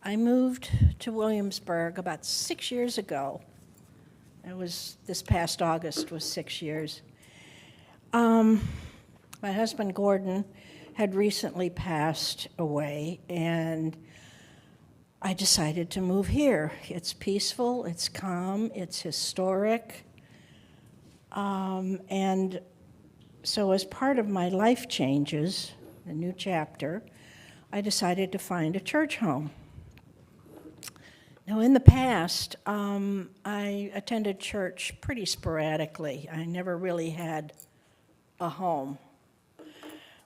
I moved to Williamsburg about 6 years ago. It was this past August was 6 years. My husband Gordon had recently passed away, and I decided to move here. It's peaceful, it's calm, it's historic, and so as part of my life changes, a new chapter, I decided to find a church home. Now, in the past, I attended church pretty sporadically. I never really had a home.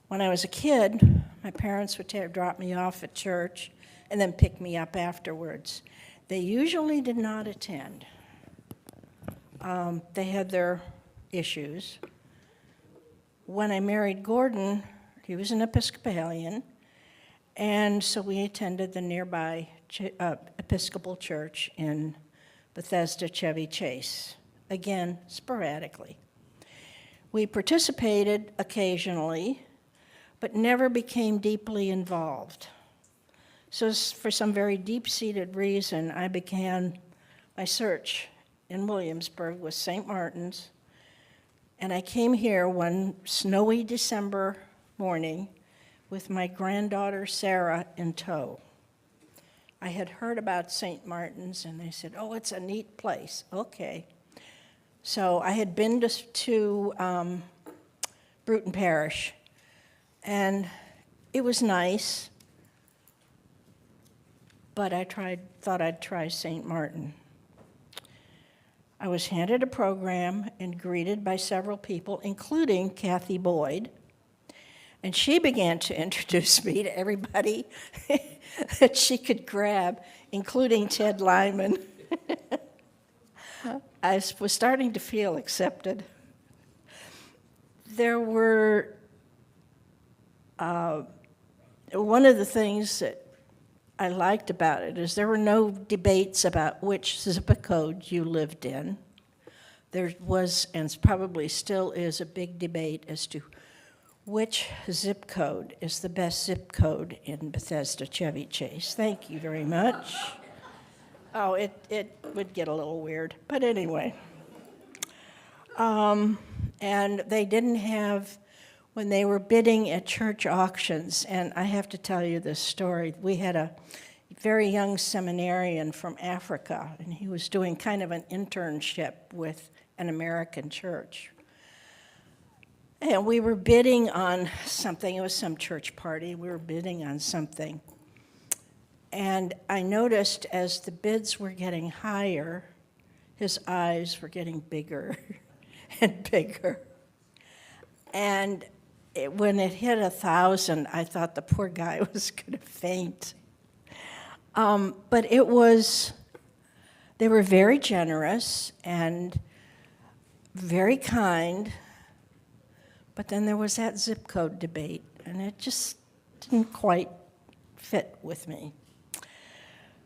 When I was a kid, my parents would drop me off at church and then pick me up afterwards. They usually did not attend. They had their issues. When I married Gordon, he was an Episcopalian, and so we attended the nearby Episcopal church in Bethesda, Chevy Chase, again, sporadically. We participated occasionally, but never became deeply involved. So for some very deep-seated reason, I began my search in Williamsburg with St. Martin's, and I came here one snowy December morning with my granddaughter Sarah in tow. I had heard about St. Martin's, and they said, oh, it's a neat place. Okay. So I had been to Bruton Parish, and it was nice, but I thought I'd try St. Martin. I was handed a program and greeted by several people, including Kathy Boyd, and she began to introduce me to everybody that she could grab, including Ted Lyman. I was starting to feel accepted. There were, one of the things that I liked about it is there were no debates about which zip code you lived in. There was, and probably still is, a big debate as to which zip code is the best zip code in Bethesda, Chevy Chase. Thank you very much. Oh, it would get a little weird, but anyway. And they didn't have, when they were bidding at church auctions, and I have to tell you this story. We had a very young seminarian from Africa, and he was doing kind of an internship with an American church. And we were bidding on something. It was some church party. We were bidding on something. And I noticed as the bids were getting higher, his eyes were getting bigger and bigger. And when it hit 1,000, I thought the poor guy was going to faint. But they were very generous and very kind. But then there was that zip code debate, and it just didn't quite fit with me.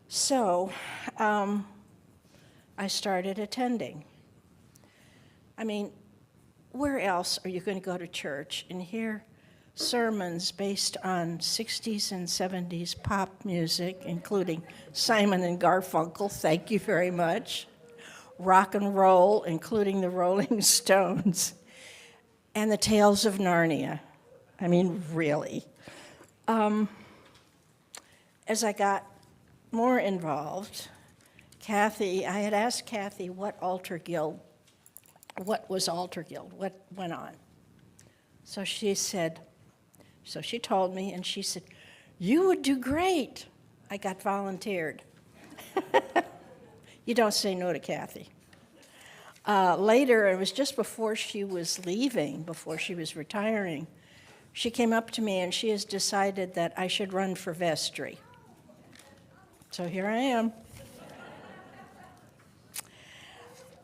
So I started attending. I mean, where else are you going to go to church and hear sermons based on 60s and 70s pop music, including Simon and Garfunkel, thank you very much, rock and roll, including the Rolling Stones, and the Tales of Narnia? I mean, really. As I got more involved, I had asked Kathy what was Altar Guild, what went on. So she told me, and she said, you would do great. I got volunteered. You don't say no to Kathy. Later, it was just before she was leaving, before she was retiring, she came up to me and she has decided that I should run for vestry. So here I am.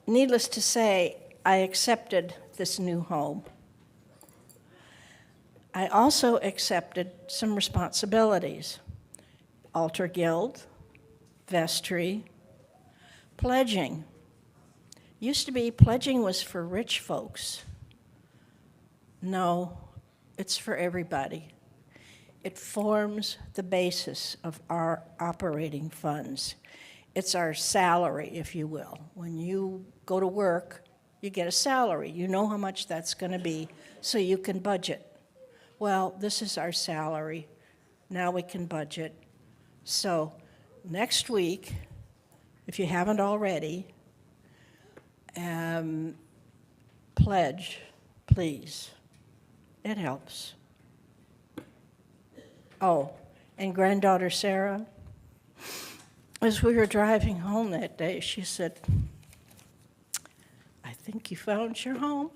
Needless to say, I accepted this new home. I also accepted some responsibilities. Altar Guild, vestry, pledging. Used to be pledging was for rich folks. No, it's for everybody. It forms the basis of our operating funds. It's our salary, if you will. When you go to work, you get a salary. You know how much that's going to be, so you can budget. Well, this is our salary. Now we can budget. So next week, if you haven't already, pledge, please. It helps. Oh, and granddaughter Sarah, as we were driving home that day, she said, I think you found your home.